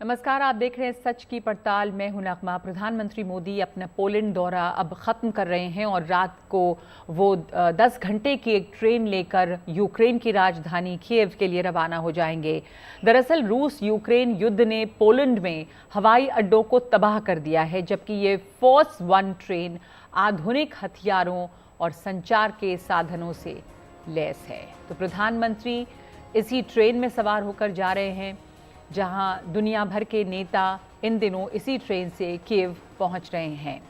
नमस्कार, आप देख रहे हैं सच की पड़ताल। मैं हूं नगमा। प्रधानमंत्री मोदी अपना पोलैंड दौरा अब ख़त्म कर रहे हैं और रात को वो 10 घंटे की एक ट्रेन लेकर यूक्रेन की राजधानी कीव के लिए रवाना हो जाएंगे। दरअसल रूस यूक्रेन युद्ध ने पोलैंड में हवाई अड्डों को तबाह कर दिया है, जबकि ये फोर्स 1 ट्रेन आधुनिक हथियारों और संचार के साधनों से लैस है। तो प्रधानमंत्री इसी ट्रेन में सवार होकर जा रहे हैं, जहां दुनिया भर के नेता इन दिनों इसी ट्रेन से कीव पहुंच रहे हैं।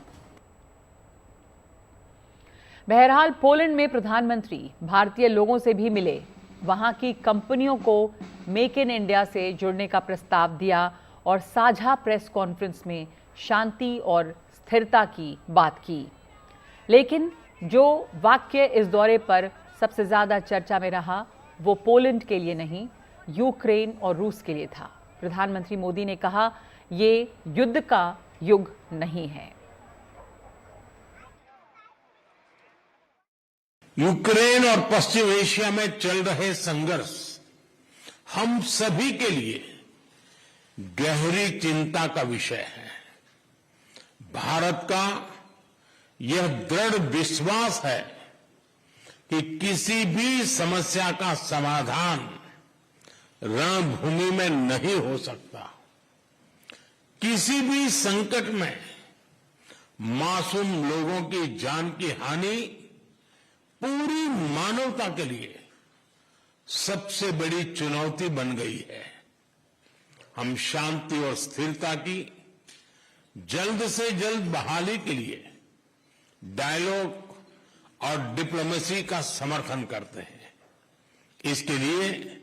बहरहाल पोलैंड में प्रधानमंत्री भारतीय लोगों से भी मिले, वहां की कंपनियों को मेक इन इंडिया से जुड़ने का प्रस्ताव दिया और साझा प्रेस कॉन्फ्रेंस में शांति और स्थिरता की बात की। लेकिन जो वाक्य इस दौरे पर सबसे ज्यादा चर्चा में रहा वो पोलैंड के लिए नहीं, यूक्रेन और रूस के लिए था। प्रधानमंत्री मोदी ने कहा, ये युद्ध का युग नहीं है। यूक्रेन और पश्चिम एशिया में चल रहे संघर्ष हम सभी के लिए गहरी चिंता का विषय है। भारत का यह दृढ़ विश्वास है कि किसी भी समस्या का समाधान रणभूमि में नहीं हो सकता। किसी भी संकट में मासूम लोगों की जान की हानि पूरी मानवता के लिए सबसे बड़ी चुनौती बन गई है। हम शांति और स्थिरता की जल्द से जल्द बहाली के लिए डायलॉग और डिप्लोमेसी का समर्थन करते हैं। इसके लिए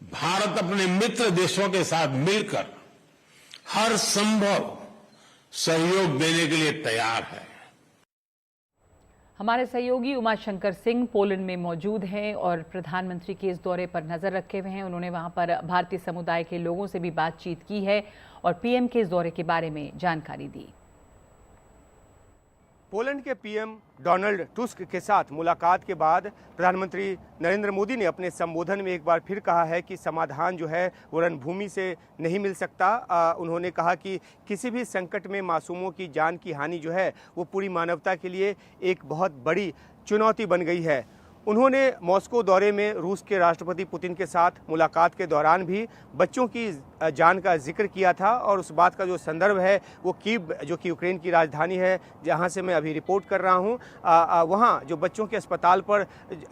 भारत अपने मित्र देशों के साथ मिलकर हर संभव सहयोग देने के लिए तैयार है। हमारे सहयोगी उमाशंकर सिंह पोलैंड में मौजूद हैं और प्रधानमंत्री के इस दौरे पर नजर रखे हुए हैं। उन्होंने वहां पर भारतीय समुदाय के लोगों से भी बातचीत की है और पीएम के इस दौरे के बारे में जानकारी दी। पोलैंड के पीएम डोनाल्ड टस्क के साथ मुलाकात के बाद प्रधानमंत्री नरेंद्र मोदी ने अपने संबोधन में एक बार फिर कहा है कि समाधान जो है वो रणभूमि से नहीं मिल सकता। उन्होंने कहा कि किसी भी संकट में मासूमों की जान की हानि जो है वो पूरी मानवता के लिए एक बहुत बड़ी चुनौती बन गई है। उन्होंने मॉस्को दौरे में रूस के राष्ट्रपति पुतिन के साथ मुलाकात के दौरान भी बच्चों की जान का जिक्र किया था और उस बात का जो संदर्भ है वो कीव, जो कि यूक्रेन की राजधानी है, जहां से मैं अभी रिपोर्ट कर रहा हूं, वहां जो बच्चों के अस्पताल पर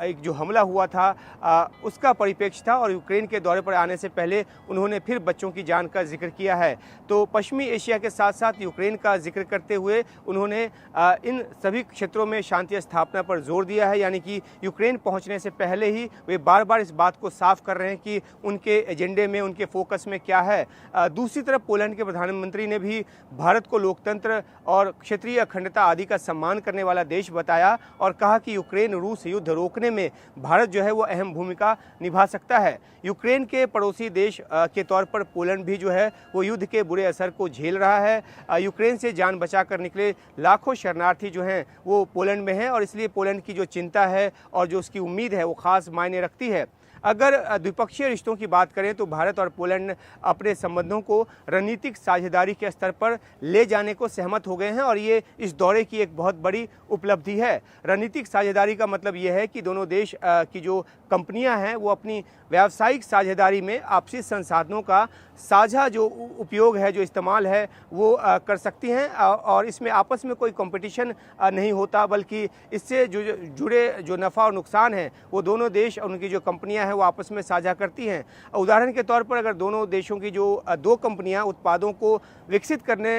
एक जो हमला हुआ था उसका परिप्रेक्ष्य था। और यूक्रेन के दौरे पर आने से पहले उन्होंने फिर बच्चों की जान का जिक्र किया है। तो पश्चिमी एशिया के साथ साथ यूक्रेन का जिक्र करते हुए उन्होंने इन सभी क्षेत्रों में शांति स्थापना पर जोर दिया है। यानी कि यूक्रेन पहुंचने से पहले ही वे बार बार इस बात को साफ कर रहे हैं कि उनके एजेंडे में, उनके फोकस में क्या है। दूसरी तरफ पोलैंड के प्रधानमंत्री ने भी भारत को लोकतंत्र और क्षेत्रीय अखंडता आदि का सम्मान करने वाला देश बताया और कहा कि यूक्रेन रूस युद्ध रोकने में भारत जो है वो अहम भूमिका निभा सकता है। यूक्रेन के पड़ोसी देश के तौर पर पोलैंड भी जो है वो युद्ध के बुरे असर को झेल रहा है। यूक्रेन से जान बचाकर निकले लाखों शरणार्थी जो हैं वो पोलैंड में हैं और इसलिए पोलैंड की जो चिंता है और जो उसकी उम्मीद है वो खास मायने रखती है। अगर द्विपक्षीय रिश्तों की बात करें तो भारत और पोलैंड अपने संबंधों को रणनीतिक साझेदारी के स्तर पर ले जाने को सहमत हो गए हैं और ये इस दौरे की एक बहुत बड़ी उपलब्धि है। रणनीतिक साझेदारी का मतलब ये है कि दोनों देश की जो कंपनियां हैं वो अपनी व्यावसायिक साझेदारी में आपसी संसाधनों का साझा जो उपयोग है, जो इस्तेमाल है वो कर सकती हैं और इसमें आपस में कोई कंपटीशन नहीं होता, बल्कि इससे जो जुड़े जो नफ़ा और नुकसान है वो दोनों देश और उनकी जो कंपनियां हैं वो आपस में साझा करती हैं। उदाहरण के तौर पर अगर दोनों देशों की जो दो कंपनियां उत्पादों को विकसित करने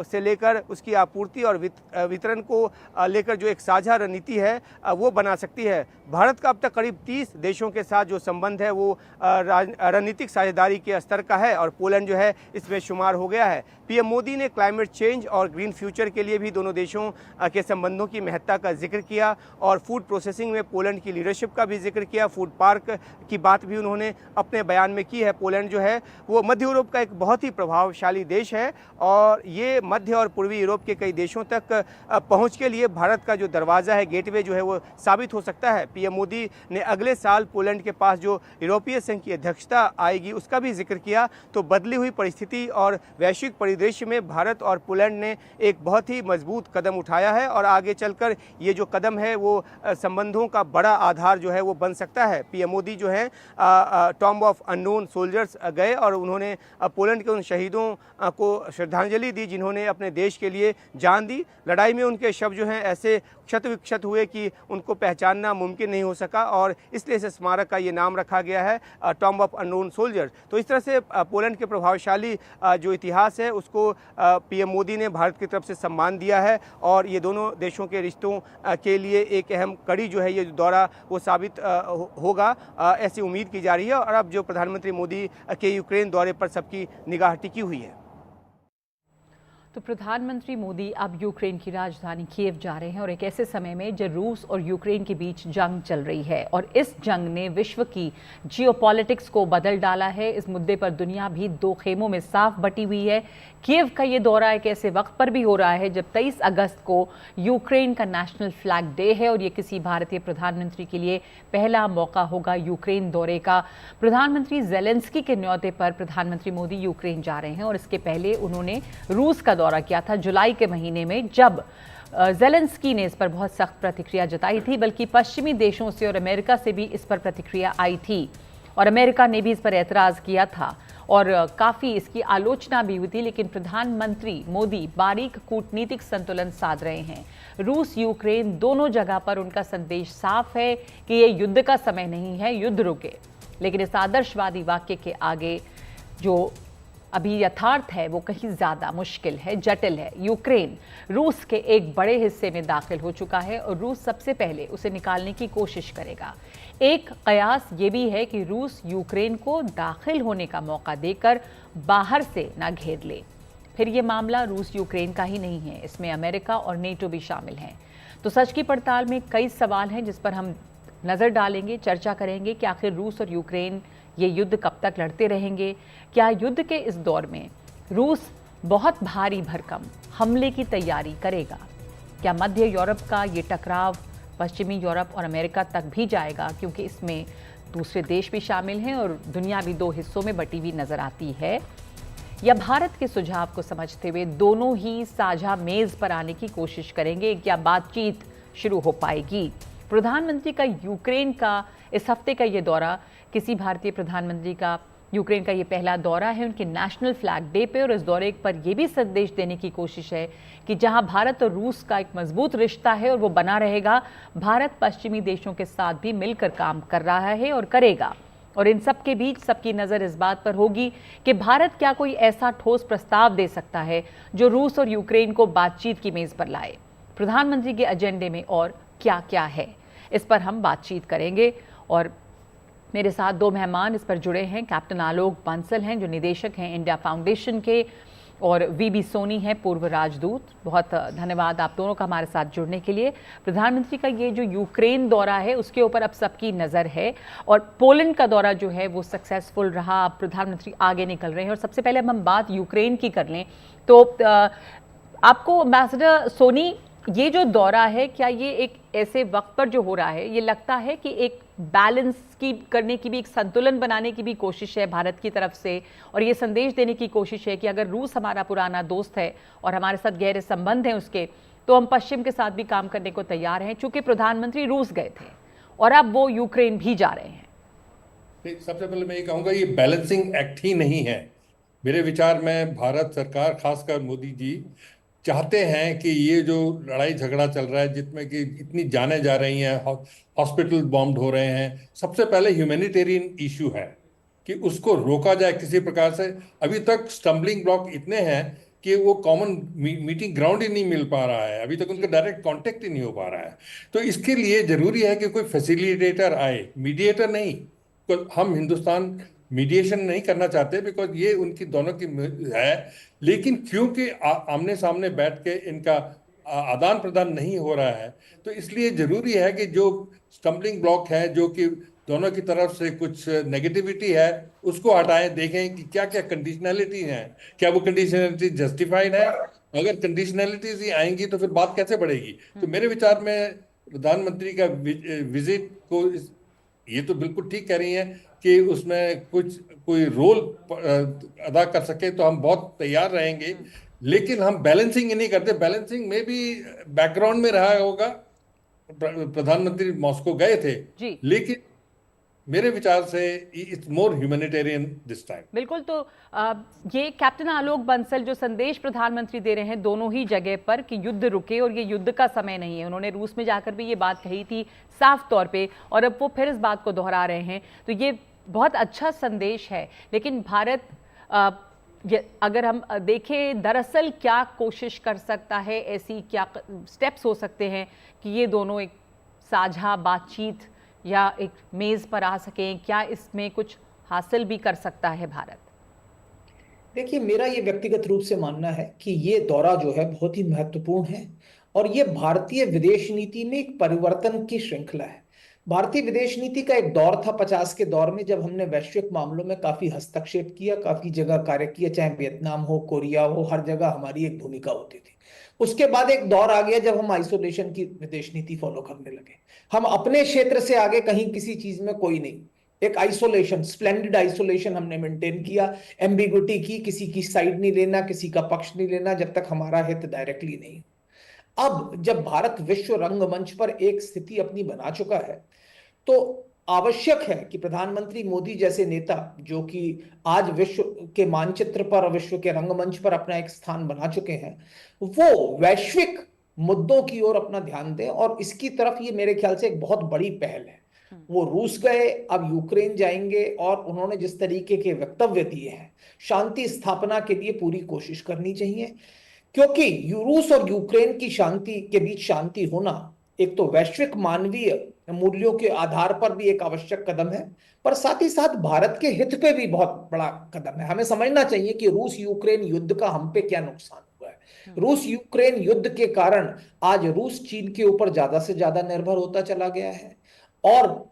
से लेकर उसकी आपूर्ति और वितरण को लेकर जो एक साझा रणनीति है वो बना सकती है। भारत का अब तक करीब 30 देशों के साथ जो संबंध है वो रणनीतिक साझेदारी के स्तर का है और पोलैंड जो है इसमें शुमार हो गया है। पीएम मोदी ने क्लाइमेट चेंज और ग्रीन फ्यूचर के लिए भी दोनों देशों के संबंधों की महत्ता का जिक्र किया और फूड प्रोसेसिंग में पोलैंड की लीडरशिप का भी जिक्र किया। फूड पार्क की बात भी उन्होंने अपने बयान में की है। पोलैंड जो है वो मध्य यूरोप का एक बहुत ही प्रभावशाली देश है और ये मध्य और पूर्वी यूरोप के कई देशों तक पहुंच के लिए भारत का जो दरवाज़ा है, गेटवे जो है वो साबित हो सकता है। पीएम मोदी ने अगले साल पोलैंड के पास जो यूरोपीय संघ की अध्यक्षता आएगी उसका भी जिक्र किया। तो बदली हुई परिस्थिति और वैश्विक परिदृश्य में भारत और पोलैंड ने एक बहुत ही मजबूत कदम उठाया है और आगे चलकर ये जो कदम है वो संबंधों का बड़ा आधार जो है वो बन सकता है। पीएम मोदी जो है टॉम्ब ऑफ अननोन सोल्जर्स गए और उन्होंने पोलैंड के उन शहीदों को श्रद्धांजलि दी जिन्होंने अपने देश के लिए जान दी। लड़ाई में उनके शव जो हैं ऐसे क्षत विक्षत हुए कि उनको पहचानना मुमकिन नहीं हो सका और इसलिए इस स्मारक का ये नाम रखा गया है टॉम्ब ऑफ अननोन सोल्जर्स। तो इस तरह से पोलैंड के प्रभावशाली जो इतिहास है उसको पीएम मोदी ने भारत की तरफ से सम्मान दिया है और ये दोनों देशों के रिश्तों के लिए एक अहम कड़ी जो है ये दौरा वो साबित होगा, ऐसी उम्मीद की जा रही है। और अब जो प्रधानमंत्री मोदी के यूक्रेन दौरे पर सबकी निगाह टिकी हुई है। तो प्रधानमंत्री मोदी अब यूक्रेन की राजधानी कीव जा रहे हैं और एक ऐसे समय में जब रूस और यूक्रेन के बीच जंग चल रही है और इस जंग ने विश्व की जियोपॉलिटिक्स को बदल डाला है। इस मुद्दे पर दुनिया भी दो खेमों में साफ बटी हुई है। कीव का ये दौरा एक ऐसे वक्त पर भी हो रहा है जब 23 अगस्त को यूक्रेन का नेशनल फ्लैग डे है और ये किसी भारतीय प्रधानमंत्री के लिए पहला मौका होगा यूक्रेन दौरे का। प्रधानमंत्री ज़ेलेंस्की के न्योते पर प्रधानमंत्री मोदी यूक्रेन जा रहे हैं और इसके पहले उन्होंने रूस का दौरा किया था जुलाई के महीने में, जब ज़ेलेंस्की ने इस पर बहुत सख्त प्रतिक्रिया जताई थी। बल्कि पश्चिमी देशों से और अमेरिका से भी इस पर प्रतिक्रिया आई थी और अमेरिका ने भी इस पर एतराज़ किया था और काफ़ी इसकी आलोचना भी हुई थी। लेकिन प्रधानमंत्री मोदी बारीक कूटनीतिक संतुलन साध रहे हैं। रूस यूक्रेन दोनों जगह पर उनका संदेश साफ है कि ये युद्ध का समय नहीं है, युद्ध रुके। लेकिन इस आदर्शवादी वाक्य के आगे जो अभी यथार्थ है वो कहीं ज़्यादा मुश्किल है, जटिल है। यूक्रेन रूस के एक बड़े हिस्से में दाखिल हो चुका है और रूस सबसे पहले उसे निकालने की कोशिश करेगा। एक कयास ये भी है कि रूस यूक्रेन को दाखिल होने का मौका देकर बाहर से ना घेर ले। फिर ये मामला रूस यूक्रेन का ही नहीं है, इसमें अमेरिका और नेटो भी शामिल हैं। तो सच की पड़ताल में कई सवाल हैं जिस पर हम नज़र डालेंगे, चर्चा करेंगे कि आखिर रूस और यूक्रेन ये युद्ध कब तक लड़ते रहेंगे। क्या युद्ध के इस दौर में रूस बहुत भारी भरकम हमले की तैयारी करेगा? क्या मध्य यूरोप का ये टकराव पश्चिमी यूरोप और अमेरिका तक भी जाएगा, क्योंकि इसमें दूसरे देश भी शामिल हैं और दुनिया भी दो हिस्सों में बटी हुई नजर आती है? या भारत के सुझाव को समझते हुए दोनों ही साझा मेज पर आने की कोशिश करेंगे? क्या बातचीत शुरू हो पाएगी? प्रधानमंत्री का यूक्रेन का इस हफ्ते का ये दौरा किसी भारतीय प्रधानमंत्री का यूक्रेन का ये पहला दौरा है उनके नेशनल फ्लैग डे पे और इस दौरे पर यह भी संदेश देने की कोशिश है कि जहां भारत और रूस का एक मजबूत रिश्ता है और वो बना रहेगा, भारत पश्चिमी देशों के साथ भी मिलकर काम कर रहा है और करेगा। और इन सब के बीच सबकी नज़र इस बात पर होगी कि भारत क्या कोई ऐसा ठोस प्रस्ताव दे सकता है जो रूस और यूक्रेन को बातचीत की मेज़ पर लाए। प्रधानमंत्री के एजेंडे में और क्या क्या है, इस पर हम बातचीत करेंगे। और मेरे साथ दो मेहमान इस पर जुड़े हैं। कैप्टन आलोक बंसल हैं जो निदेशक हैं इंडिया फाउंडेशन के, और वीबी सोनी है पूर्व राजदूत। बहुत धन्यवाद आप दोनों का हमारे साथ जुड़ने के लिए। प्रधानमंत्री का ये जो यूक्रेन दौरा है उसके ऊपर अब सबकी नज़र है और पोलैंड का दौरा जो है वो सक्सेसफुल रहा। अब प्रधानमंत्री आगे निकल रहे हैं और सबसे पहले हम बात यूक्रेन की कर लें तो आपको एम्बेसडर सोनी, ये जो दौरा है क्या ये एक ऐसे वक्त पर जो हो रहा है, ये लगता है कि एक बैलेंस की करने की भी, एक संतुलन बनाने की भी कोशिश है भारत की तरफ से, और ये संदेश देने की कोशिश है कि अगर रूस हमारा पुराना दोस्त है और हमारे साथ गहरे संबंध हैं उसके, तो हम पश्चिम के साथ भी काम करने को तैयार हैं, चूंकि प्रधानमंत्री रूस गए थे और अब वो यूक्रेन भी जा रहे हैं। सबसे पहले मैं ये कहूँगा ये बैलेंसिंग एक्ट ही नहीं है। मेरे विचार में भारत सरकार, खासकर मोदी जी चाहते हैं कि ये जो लड़ाई झगड़ा चल रहा है जिसमें कि इतनी जानें जा रही हैं, हॉस्पिटल बॉम्ब हो रहे हैं, सबसे पहले ह्यूमैनिटेरियन इशू है कि उसको रोका जाए किसी प्रकार से। अभी तक स्टम्बलिंग ब्लॉक इतने हैं कि वो कॉमन मीटिंग ग्राउंड ही नहीं मिल पा रहा है, अभी तक उनका डायरेक्ट कांटेक्ट ही नहीं हो पा रहा है। तो इसके लिए जरूरी है कि कोई फैसिलिटेटर आए, मीडिएटर नहीं। तो हम हिंदुस्तान मीडिएशन नहीं करना चाहते बिकॉज ये उनकी दोनों की है, लेकिन क्योंकि आमने सामने बैठ के इनका आदान प्रदान नहीं हो रहा है, तो इसलिए जरूरी है कि जो स्टम्बलिंग ब्लॉक है, जो कि दोनों की तरफ से कुछ नेगेटिविटी है उसको हटाएं, देखें कि क्या क्या कंडीशनैलिटी है, क्या वो कंडीशनैलिटी जस्टिफाइड है। अगर कंडीशनैलिटीज ही आएंगी तो फिर बात कैसे बढ़ेगी। तो मेरे विचार में प्रधानमंत्री का विजिट को ये तो बिल्कुल ठीक कह रही हैं कि उसमें कुछ कोई रोल अदा कर सके तो हम बहुत तैयार रहेंगे, लेकिन हम बैलेंसिंग ही नहीं करते। बैलेंसिंग में भी बैकग्राउंड में रहा होगा। प्रधानमंत्री मॉस्को गए थे, जी लेकिन मेरे विचार से it's more humanitarian this time. बिल्कुल। तो ये कैप्टन आलोक बंसल जो संदेश प्रधानमंत्री दे रहे हैं दोनों ही जगह पर कि युद्ध रुके और ये युद्ध का समय नहीं है, उन्होंने रूस में जाकर भी ये बात कही थी साफ तौर पे और अब वो फिर इस बात को दोहरा रहे हैं, तो ये बहुत अच्छा संदेश है। लेकिन भारत अगर हम देखें दरअसल क्या कोशिश कर सकता है, ऐसी क्या स्टेप्स हो सकते हैं कि ये दोनों एक साझा बातचीत या एक मेज पर आ सकें, क्या इसमें कुछ हासिल भी कर सकता है भारत? देखिए, मेरा ये व्यक्तिगत रूप से मानना है कि ये दौरा जो है बहुत ही महत्वपूर्ण है और ये भारतीय विदेश नीति में एक परिवर्तन की श्रृंखला है। भारतीय विदेश नीति का एक दौर था 50 के दौर में, जब हमने वैश्विक मामलों में काफी हस्तक्षेप किया, काफी जगह कार्य किया, चाहे वियतनाम हो, कोरिया हो, हर जगह हमारी एक भूमिका होती थी। उसके बाद एक दौर आ गया जब हम आइसोलेशन की विदेश नीति फॉलो करने लगे। हम अपने क्षेत्र से आगे कहीं किसी चीज में कोई नहीं, एक आइसोलेशन, स्प्लेंडेड आइसोलेशन हमने मेंटेन किया, एम्बिगुइटी की, किसी की साइड नहीं लेना, किसी का पक्ष नहीं लेना जब तक हमारा हित डायरेक्टली नहीं। अब जब भारत विश्व रंगमंच पर एक स्थिति अपनी बना चुका है तो आवश्यक है कि प्रधानमंत्री मोदी जैसे नेता जो कि आज विश्व के मानचित्र पर, विश्व के रंगमंच पर अपना एक स्थान बना चुके हैं, वो वैश्विक मुद्दों की ओर अपना ध्यान दें। और इसकी तरफ ये मेरे ख्याल से एक बहुत बड़ी पहल है। वो रूस गए, अब यूक्रेन जाएंगे और उन्होंने जिस तरीके के वक्तव्य दिए हैं, शांति स्थापना के लिए पूरी कोशिश करनी चाहिए, क्योंकि रूस और यूक्रेन की शांति के बीच शांति होना एक तो वैश्विक मानवीय मूल्यों के आधार पर भी एक आवश्यक कदम है, पर साथ ही साथ भारत के हित पे भी बहुत बड़ा कदम है। हमें समझना चाहिए कि रूस यूक्रेन युद्ध का हम पे क्या नुकसान हुआ है। रूस यूक्रेन युद्ध के कारण आज रूस चीन के ऊपर ज्यादा से ज्यादा निर्भर होता चला गया है और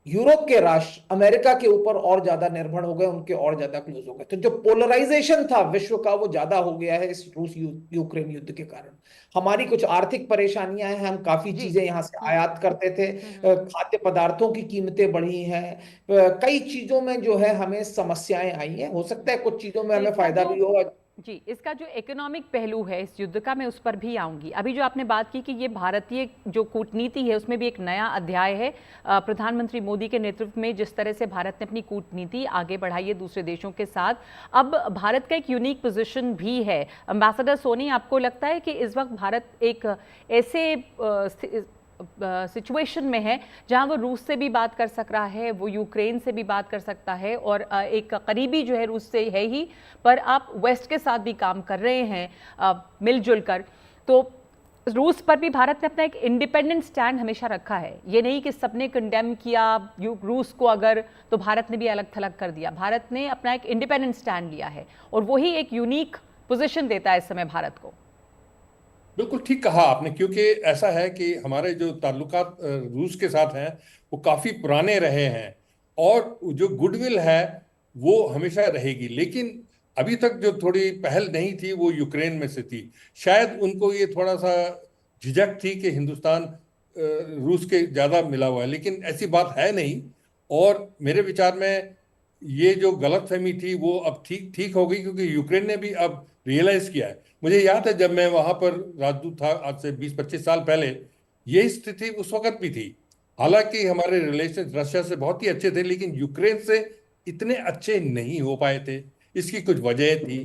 यूरोप के राष्ट्र अमेरिका के ऊपर और ज्यादा निर्भर हो गए, उनके और ज्यादा क्लोज हो गए। तो जो पोलराइजेशन था विश्व का वो ज्यादा हो गया है इस रूस यूक्रेन युद्ध के कारण। हमारी कुछ आर्थिक परेशानियां हैं, हम काफी चीजें यहाँ से आयात करते थे, खाद्य पदार्थों की कीमतें बढ़ी हैं, कई चीजों में जो है हमें समस्याएं आई हैं। हो सकता है कुछ चीजों में हमें फायदा भी हो। जी, इसका जो इकोनॉमिक पहलू है इस युद्ध का, मैं उस पर भी आऊंगी। अभी जो आपने बात की कि ये भारतीय जो कूटनीति है उसमें भी एक नया अध्याय है। प्रधानमंत्री मोदी के नेतृत्व में जिस तरह से भारत ने अपनी कूटनीति आगे बढ़ाई है दूसरे देशों के साथ, अब भारत का एक यूनिक पोजीशन भी है। एम्बेसडर सोनी, आपको लगता है कि इस वक्त भारत एक ऐसे सिचुएशन में है जहां वो रूस से भी बात कर सक रहा है, वो यूक्रेन से भी बात कर सकता है और एक करीबी जो है रूस से है ही, पर आप वेस्ट के साथ भी काम कर रहे हैं मिलजुल कर, तो रूस पर भी भारत ने अपना एक इंडिपेंडेंट स्टैंड हमेशा रखा है। ये नहीं कि सबने कंडेम किया रूस को अगर, तो भारत ने भी अलग थलग कर दिया। भारत ने अपना एक इंडिपेंडेंट स्टैंड लिया है और वही एक यूनिक पोजीशन देता है इस समय भारत को। बिल्कुल ठीक कहा आपने, क्योंकि ऐसा है कि हमारे जो ताल्लुकात रूस के साथ हैं वो काफ़ी पुराने रहे हैं और जो गुडविल है वो हमेशा रहेगी। लेकिन अभी तक जो थोड़ी पहल नहीं थी वो यूक्रेन में से थी। शायद उनको ये थोड़ा सा झिझक थी कि हिंदुस्तान रूस के ज़्यादा मिला हुआ है, लेकिन ऐसी बात है नहीं। और मेरे विचार में ये जो गलतफहमी थी वो अब ठीक हो गई, क्योंकि यूक्रेन ने भी अब रियलाइज किया है। मुझे याद है जब मैं वहां पर राजदूत था आज से 20-25 साल पहले, यही स्थिति उस वक्त भी थी। हालांकि हमारे रिलेशन रशिया से बहुत ही अच्छे थे, लेकिन यूक्रेन से इतने अच्छे नहीं हो पाए थे। इसकी कुछ वजह थी,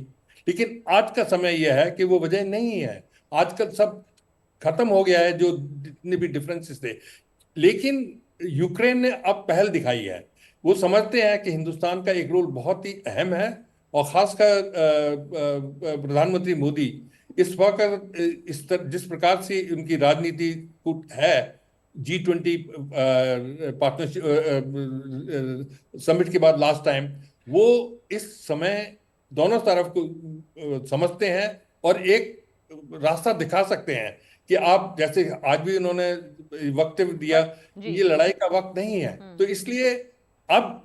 लेकिन आज का समय यह है कि वो वजह नहीं है। आजकल सब खत्म हो गया है जो जितने भी डिफरेंसेस थे। लेकिन यूक्रेन ने अब पहल दिखाई है, वो समझते हैं कि हिंदुस्तान का एक रोल बहुत ही अहम है और खासकर प्रधानमंत्री मोदी इस वक्त जिस प्रकार से उनकी राजनीति है, G20 पार्टनरशिप समिट के बाद लास्ट टाइम, वो इस समय दोनों तरफ को समझते हैं और एक रास्ता दिखा सकते हैं कि आप जैसे आज भी उन्होंने वक्तव्य दिया जी। कि ये लड़ाई का वक्त नहीं है। तो इसलिए अब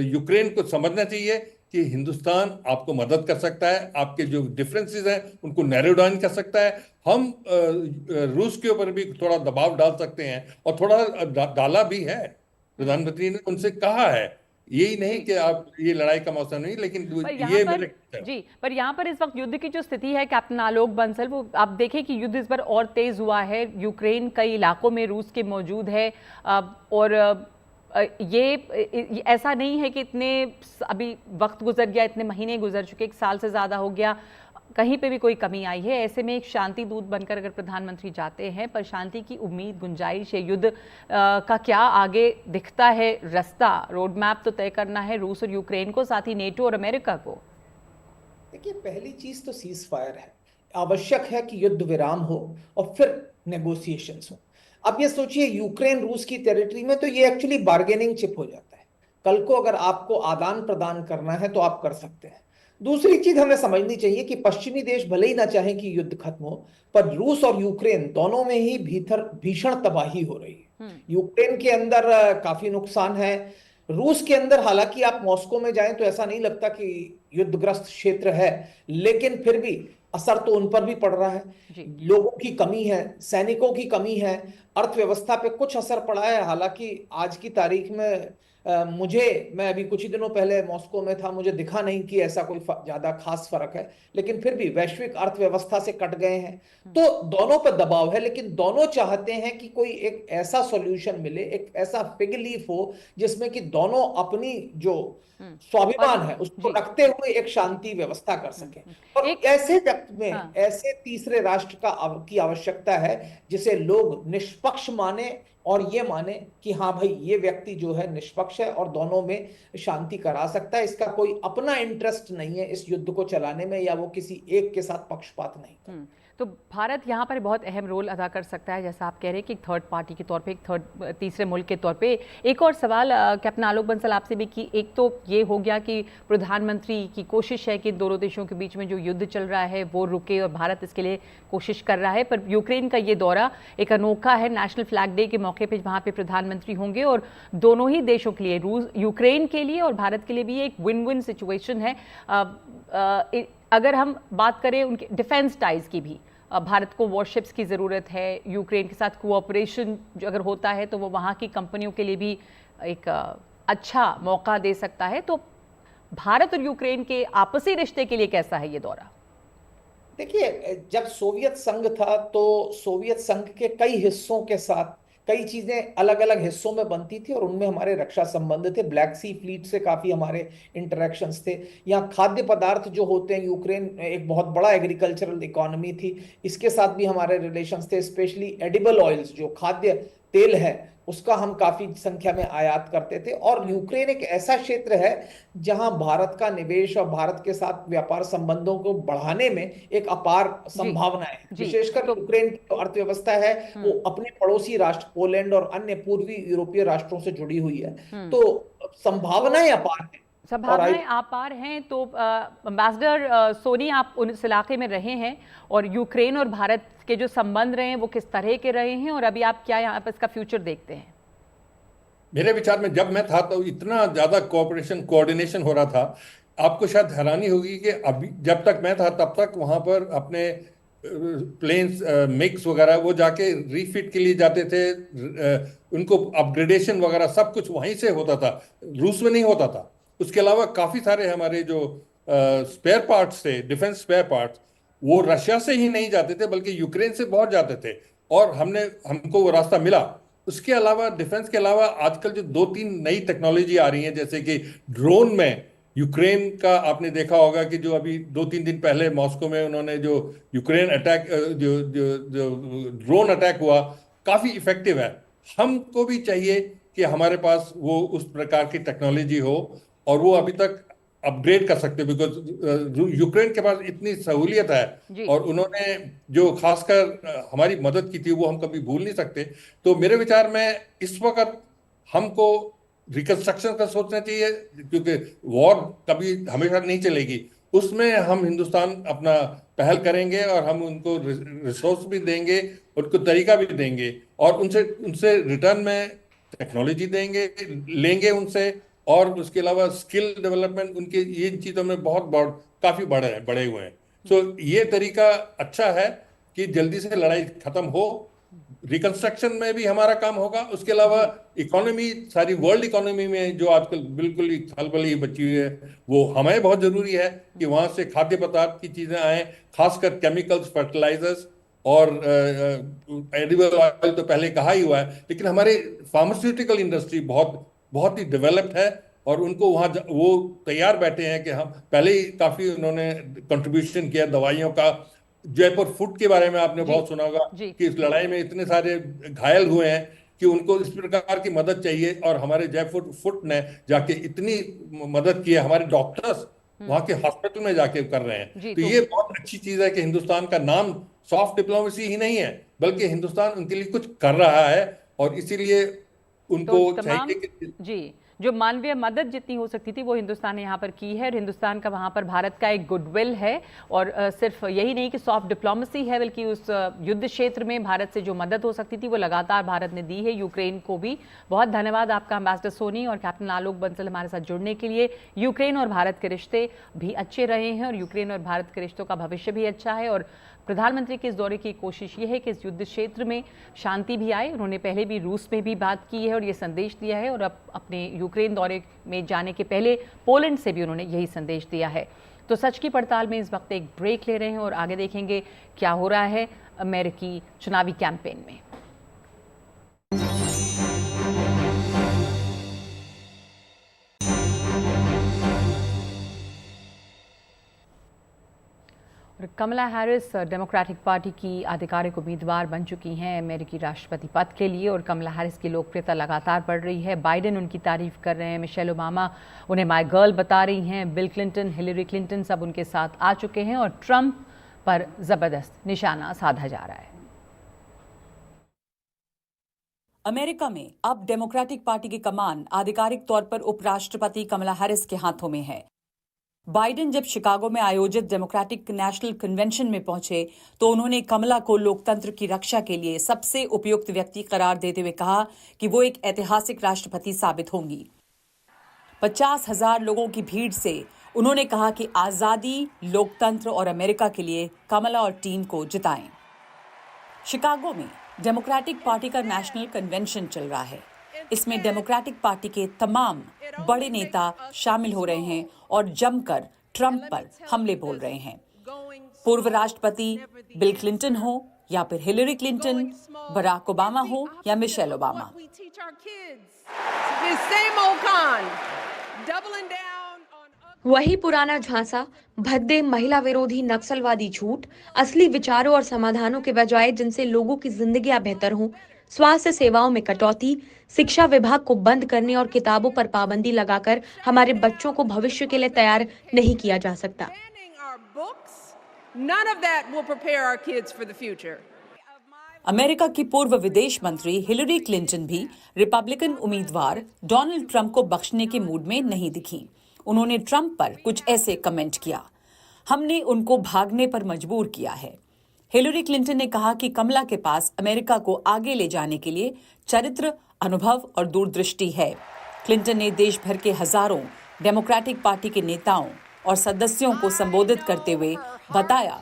यूक्रेन को समझना चाहिए कि हिंदुस्तान आपको मदद कर सकता है, आपके जो डिफरेंसेस हैं उनको नैरो डाउन कर सकता है। हम रूस के ऊपर भी थोड़ा दबाव डाल सकते हैं और थोड़ा डाला भी है। प्रधानमंत्री ने उनसे कहा है, यही नहीं कि आप ये लड़ाई का मौसम नहीं, लेकिन पर यहाँ ये पर मेरे जी, पर यहाँ पर इस वक्त युद्ध की जो स्थिति है कैप्टन आलोक बंसल, वो आप देखें कि युद्ध इस बार और तेज हुआ है। यूक्रेन कई इलाकों में रूस के मौजूद है और ये ऐसा नहीं है कि इतने अभी वक्त गुजर गया, इतने महीने गुजर चुके, 1 साल से ज़्यादा हो गया, कहीं पे भी कोई कमी आई है। ऐसे में एक शांति दूत बनकर अगर प्रधानमंत्री जाते हैं, पर शांति की उम्मीद, गुंजाइश है, युद्ध का क्या आगे दिखता है रास्ता, रोड मैप तो तय करना है रूस और यूक्रेन को, साथ ही नेटो और अमेरिका को। देखिए, पहली चीज तो सीज फायर है। आवश्यक है कि युद्ध विराम हो और फिर नेगोशिएशंस हो। अब ये सोचिए, यूक्रेन रूस की टेरिटरी में, तो ये एक्चुअली बार्गेनिंग चिप हो जाता है। कल को अगर आपको आदान प्रदान करना है तो आप कर सकते हैं। दूसरी चीज हमें समझनी चाहिए कि पश्चिमी देश भले ही ना चाहें कि युद्ध खत्म हो, पर रूस और यूक्रेन दोनों में ही भीतर भीषण तबाही हो रही है। यूक्रेन के अंदर काफी नुकसान है। रूस के अंदर हालांकि आप मॉस्को में जाएं तो ऐसा नहीं लगता कि युद्धग्रस्त क्षेत्र है, लेकिन फिर भी असर तो उन पर भी पड़ रहा है। लोगों की कमी है, सैनिकों की कमी है, अर्थव्यवस्था पे कुछ असर पड़ा है। हालांकि आज की तारीख में मैं अभी कुछ ही दिनों पहले मॉस्को में था, मुझे दिखा नहीं कि ऐसा कोई ज्यादा खास फर्क है, लेकिन फिर भी वैश्विक अर्थव्यवस्था से कट गए हैं। तो दोनों पर दबाव है, लेकिन दोनों चाहते हैं कि कोई एक ऐसा सॉल्यूशन मिले, एक ऐसा फिग लीफ हो जिसमें कि दोनों अपनी जो स्वाभिमान है उसको रखते हुए एक शांति व्यवस्था कर सके। और ऐसे वक्त में ऐसे तीसरे राष्ट्र की आवश्यकता है जिसे लोग निष्पक्ष माने और ये माने कि हाँ भाई, ये व्यक्ति जो है निष्पक्ष है और दोनों में शांति करा सकता है। इसका कोई अपना इंटरेस्ट नहीं है इस युद्ध को चलाने में, या वो किसी एक के साथ पक्षपात नहीं करता। तो भारत यहाँ पर बहुत अहम रोल अदा कर सकता है, जैसा आप कह रहे हैं कि थर्ड पार्टी के तौर पे, एक तीसरे मुल्क के तौर पे। एक और सवाल कैप्टन आलोक बंसल आपसे भी, कि एक तो ये हो गया कि प्रधानमंत्री की कोशिश है कि दोनों देशों के बीच में जो युद्ध चल रहा है वो रुके और भारत इसके लिए कोशिश कर रहा है, पर यूक्रेन का ये दौरा एक अनोखा है। नेशनल फ्लैग डे के मौके पर वहाँ पर प्रधानमंत्री होंगे और दोनों ही देशों के लिए, यूक्रेन के लिए और भारत के लिए भी एक विन विन सिचुएशन है। अगर हम बात करें उनके डिफेंस टाइज की भी, भारत को वॉरशिप्स की ज़रूरत है, यूक्रेन के साथ कोऑपरेशन जो अगर होता है तो वो वहाँ की कंपनियों के लिए भी एक अच्छा मौका दे सकता है। तो भारत और यूक्रेन के आपसी रिश्ते के लिए कैसा है ये दौरा? देखिए, जब सोवियत संघ था तो सोवियत संघ के कई हिस्सों के साथ कई चीजें अलग अलग हिस्सों में बनती थी और उनमें हमारे रक्षा संबंध थे। ब्लैक सी फ्लीट से काफी हमारे इंटरेक्शंस थे। यहाँ खाद्य पदार्थ जो होते हैं, यूक्रेन एक बहुत बड़ा एग्रीकल्चरल इकोनॉमी थी, इसके साथ भी हमारे रिलेशंस थे। स्पेशली एडिबल ऑयल्स, जो खाद्य तेल है, उसका हम काफी संख्या में आयात करते थे। और यूक्रेन एक ऐसा क्षेत्र है जहां भारत का निवेश और भारत के साथ व्यापार संबंधों को बढ़ाने में एक अपार संभावना है। विशेषकर यूक्रेन की अर्थव्यवस्था है वो अपने पड़ोसी राष्ट्र पोलैंड और अन्य पूर्वी यूरोपीय राष्ट्रों से जुड़ी हुई है, तो संभावनाएं अपार है। संभावनाएं अपार हैं। तो एम्बेसडर सोनी, आप उस इलाके में रहे हैं और यूक्रेन और भारत के जो संबंध रहे हैं वो किस तरह के रहे हैं, और अभी आप क्या यहाँ पर इसका फ्यूचर देखते हैं? मेरे विचार में जब मैं था तो इतना ज्यादा कोऑपरेशन, कोऑर्डिनेशन हो रहा था, आपको शायद हैरानी होगी कि अभी जब तक मैं था तब तक वहां पर अपने प्लेन्स मिक्स वगैरह वो जाके रीफिट के लिए जाते थे, उनको अपग्रेडेशन वगैरह सब कुछ वहीं से होता था, रूस में नहीं होता था। उसके अलावा काफी सारे हमारे जो स्पेयर पार्ट्स थे, डिफेंस स्पेयर पार्ट्स, वो रशिया से ही नहीं जाते थे बल्कि यूक्रेन से बहुत जाते थे और हमको वो रास्ता मिला। उसके अलावा डिफेंस के अलावा आजकल जो 2-3 नई टेक्नोलॉजी आ रही है, जैसे कि ड्रोन में यूक्रेन का आपने देखा होगा कि जो अभी 2-3 दिन पहले मॉस्को में उन्होंने जो यूक्रेन अटैक, जो ड्रोन अटैक हुआ, काफी इफेक्टिव है। हमको भी चाहिए कि हमारे पास वो उस प्रकार की टेक्नोलॉजी हो और वो अभी तक अपग्रेड कर सकते, बिकॉज यूक्रेन के पास इतनी सहूलियत है और उन्होंने जो खासकर हमारी मदद की थी वो हम कभी भूल नहीं सकते। तो मेरे विचार में इस वक्त हमको रिकंस्ट्रक्शन का सोचना चाहिए, क्योंकि वॉर कभी हमेशा नहीं चलेगी। उसमें हम हिंदुस्तान अपना पहल करेंगे और हम उनको रिसोर्स भी देंगे, उनको तरीका भी देंगे और उनसे उनसे रिटर्न में टेक्नोलॉजी देंगे, लेंगे उनसे। और उसके अलावा स्किल डेवलपमेंट उनके ये चीज़ों में काफी बड़े हुए हैं। सो ये तरीका अच्छा है कि जल्दी से लड़ाई खत्म हो, रिकंस्ट्रक्शन में भी हमारा काम होगा। उसके अलावा इकोनॉमी, सारी वर्ल्ड इकोनॉमी में जो आजकल बिल्कुल ही खलबली बची हुई है, वो हमें बहुत जरूरी है कि वहां से खाद्य पदार्थ की चीजें आए, खासकर केमिकल्स, फर्टिलाइजर्स और एडिबल ऑयल तो पहले कहा ही हुआ है, लेकिन हमारे फार्मास्यूटिकल इंडस्ट्री बहुत बहुत ही डेवलप्ड है और उनको वो तैयार बैठे हैं कि हम पहले ही काफी उन्होंने कंट्रीब्यूशन किया दवाइयों का। जयपुर फुट के बारे में आपने बहुत सुना होगा कि इस लड़ाई में इतने सारे घायल हुए हैं कि उनको इस प्रकार की मदद चाहिए, और हमारे जयपुर फुट ने जाके इतनी मदद की है, हमारे डॉक्टर्स वहां के हॉस्पिटल में जाके कर रहे हैं। तो ये बहुत अच्छी चीज है कि हिंदुस्तान का नाम सॉफ्ट डिप्लोमेसी ही नहीं है, बल्कि हिंदुस्तान उनके लिए कुछ कर रहा है, और इसीलिए उनको चाहिए कि जी जो मानवीय मदद जितनी हो सकती थी वो हिंदुस्तान ने यहाँ पर की है, और हिंदुस्तान का वहाँ पर भारत का एक गुडविल है। और सिर्फ यही नहीं कि सॉफ्ट डिप्लोमेसी है, बल्कि उस युद्ध क्षेत्र में भारत से जो मदद हो सकती थी वो लगातार भारत ने दी है यूक्रेन को भी। बहुत धन्यवाद आपका एम्बेसडर सोनी और कैप्टन आलोक बंसल हमारे साथ जुड़ने के लिए। यूक्रेन और भारत के रिश्ते भी अच्छे रहे हैं और यूक्रेन और भारत के रिश्तों का भविष्य भी अच्छा है, और प्रधानमंत्री के इस दौरे की कोशिश ये है कि इस युद्ध क्षेत्र में शांति भी आए। उन्होंने पहले भी रूस में भी बात की है और ये संदेश दिया है, और अब अपने यूक्रेन दौरे में जाने के पहले पोलैंड से भी उन्होंने यही संदेश दिया है। तो सच की पड़ताल में इस वक्त एक ब्रेक ले रहे हैं और आगे देखेंगे क्या हो रहा है अमेरिकी चुनावी कैंपेन में। कमला हैरिस डेमोक्रेटिक पार्टी की आधिकारिक उम्मीदवार बन चुकी हैं अमेरिकी राष्ट्रपति पद के लिए, और कमला हैरिस की लोकप्रियता लगातार बढ़ रही है। बाइडेन उनकी तारीफ कर रहे हैं, मिशेल ओबामा उन्हें माय गर्ल बता रही हैं, बिल क्लिंटन, हिलरी क्लिंटन सब उनके साथ आ चुके हैं, और ट्रंप पर जबरदस्त निशाना साधा जा रहा है। अमेरिका में अब डेमोक्रेटिक पार्टी की कमान आधिकारिक तौर पर उपराष्ट्रपति कमला हैरिस के हाथों में है। बाइडेन जब शिकागो में आयोजित डेमोक्रेटिक नेशनल कन्वेंशन में पहुंचे तो उन्होंने कमला को लोकतंत्र की रक्षा के लिए सबसे उपयुक्त व्यक्ति करार देते हुए कहा कि वो एक ऐतिहासिक राष्ट्रपति साबित होंगी। 50,000 लोगों की भीड़ से उन्होंने कहा कि आजादी, लोकतंत्र और अमेरिका के लिए कमला और टीम को जिताएं। शिकागो में डेमोक्रेटिक पार्टी का नेशनल कन्वेंशन चल रहा है। इसमें डेमोक्रेटिक पार्टी के तमाम बड़े नेता शामिल हो रहे हैं और जमकर ट्रंप पर हमले बोल रहे हैं। पूर्व राष्ट्रपति बिल क्लिंटन हो या फिर हिलरी क्लिंटन, बराक ओबामा हो या मिशेल ओबामा। वही पुराना झांसा, भद्दे महिला विरोधी नक्सलवादी झूठ, असली विचारों और समाधानों के बजाय जिनसे लोगों की जिंदगियां बेहतर हों, स्वास्थ्य सेवाओं में कटौती, शिक्षा विभाग को बंद करने और किताबों पर पाबंदी लगाकर हमारे बच्चों को भविष्य के लिए तैयार नहीं किया जा सकता। अमेरिका की पूर्व विदेश मंत्री हिलरी क्लिंटन भी रिपब्लिकन उम्मीदवार डोनाल्ड ट्रंप को बख्शने के मूड में नहीं दिखी। उन्होंने ट्रंप पर कुछ ऐसे कमेंट किया, हमने उनको भागने पर मजबूर किया है। हिलरी क्लिंटन ने कहा कि कमला के पास अमेरिका को आगे ले जाने के लिए चरित्र, अनुभव और दूरदृष्टि है। क्लिंटन ने देश भर के हजारों डेमोक्रेटिक पार्टी के नेताओं और सदस्यों को संबोधित करते हुए बताया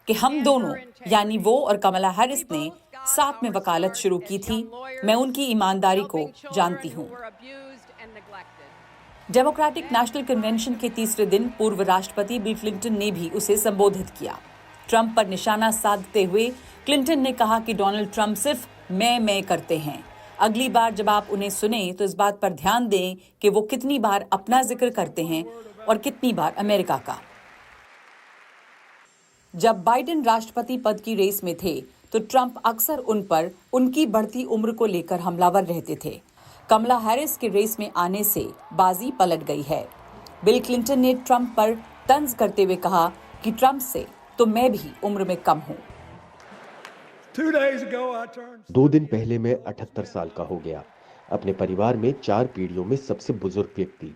कि हम दोनों यानी वो और कमला हैरिस ने साथ में वकालत शुरू की थी। मैं उनकी ईमानदारी को जानती हूँ। डेमोक्रेटिक नेशनल कन्वेंशन के तीसरे दिन पूर्व राष्ट्रपति बिल क्लिंटन ने भी उसे संबोधित किया। ट्रंप पर निशाना साधते हुए क्लिंटन ने कहा कि डोनाल्ड ट्रंप सिर्फ मैं करते हैं। अगली बार जब आप उन्हें सुने तो इस बात पर ध्यान दें कि वो कितनी बार अपना जिक्र करते हैं और कितनी बार अमेरिका का। जब बाइडेन राष्ट्रपति पद की रेस में थे तो ट्रंप अक्सर उन पर उनकी बढ़ती उम्र को लेकर हमलावर रहते थे। कमला हैरिस के रेस में आने से बाजी पलट गई है। बिल क्लिंटन ने ट्रंप पर तंज करते हुए कहा कि ट्रंप से तो मैं भी उम्र में कम हूं। 2 दिन पहले मैं 78 साल का हो गया। अपने परिवार में 4 पीढ़ियों में सबसे बुजुर्ग व्यक्ति,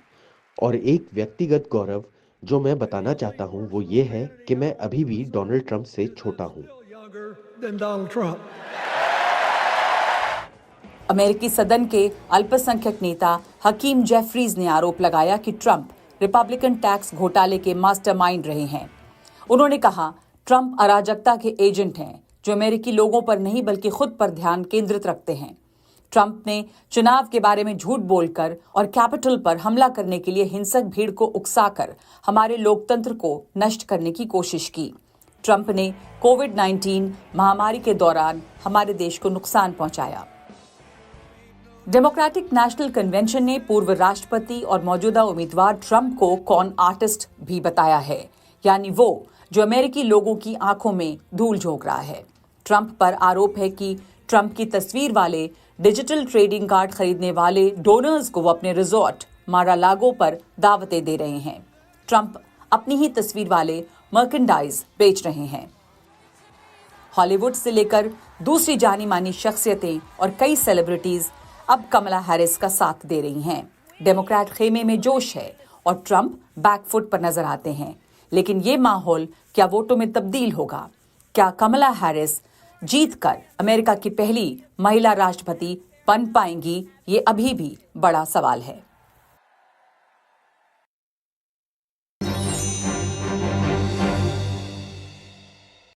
और एक व्यक्तिगत गौरव जो मैं बताना चाहता हूं वो ये है कि मैं अभी भी डोनाल्ड ट्रंप से छोटा हूं। अमेरिकी सदन के अल्पसंख्यक नेता हकीम जेफरीज ने आरोप लगाया कि ट्रंप रिपब्लिकन टैक्स घोटाले के मास्टरमाइंड रहे हैं। उन्होंने कहा, ट्रंप अराजकता के एजेंट हैं जो अमेरिकी लोगों पर नहीं बल्कि खुद पर ध्यान केंद्रित रखते हैं। ट्रंप ने चुनाव के बारे में झूठ बोलकर और कैपिटल पर हमला करने के लिए हिंसक भीड़ को उकसाकर हमारे लोकतंत्र को नष्ट करने की कोशिश की। ट्रंप ने कोविड-19 महामारी के दौरान हमारे देश को नुकसान पहुंचाया। डेमोक्रेटिक नेशनल कन्वेंशन ने पूर्व राष्ट्रपति और मौजूदा उम्मीदवार ट्रंप को कॉन आर्टिस्ट भी बताया है, यानी वो जो अमेरिकी लोगों की आंखों में धूल झोंक रहा है। ट्रंप पर आरोप है कि ट्रंप की तस्वीर वाले डिजिटल ट्रेडिंग कार्ड खरीदने वाले डोनर्स को वो अपने रिजॉर्ट मारा-लागो पर दावतें दे रहे हैं। ट्रंप अपनी ही तस्वीर वाले मर्केंडाइज बेच रहे हैं। हॉलीवुड से लेकर दूसरी जानी मानी शख्सियतें और कई सेलिब्रिटीज अब कमला हैरिस का साथ दे रही हैं। डेमोक्रेट खेमे में जोश है और ट्रंप बैकफुट पर नजर आते हैं। लेकिन ये माहौल क्या वोटों में तब्दील होगा? क्या कमला हैरिस जीतकर अमेरिका की पहली महिला राष्ट्रपति बन पाएंगी? ये अभी भी बड़ा सवाल है।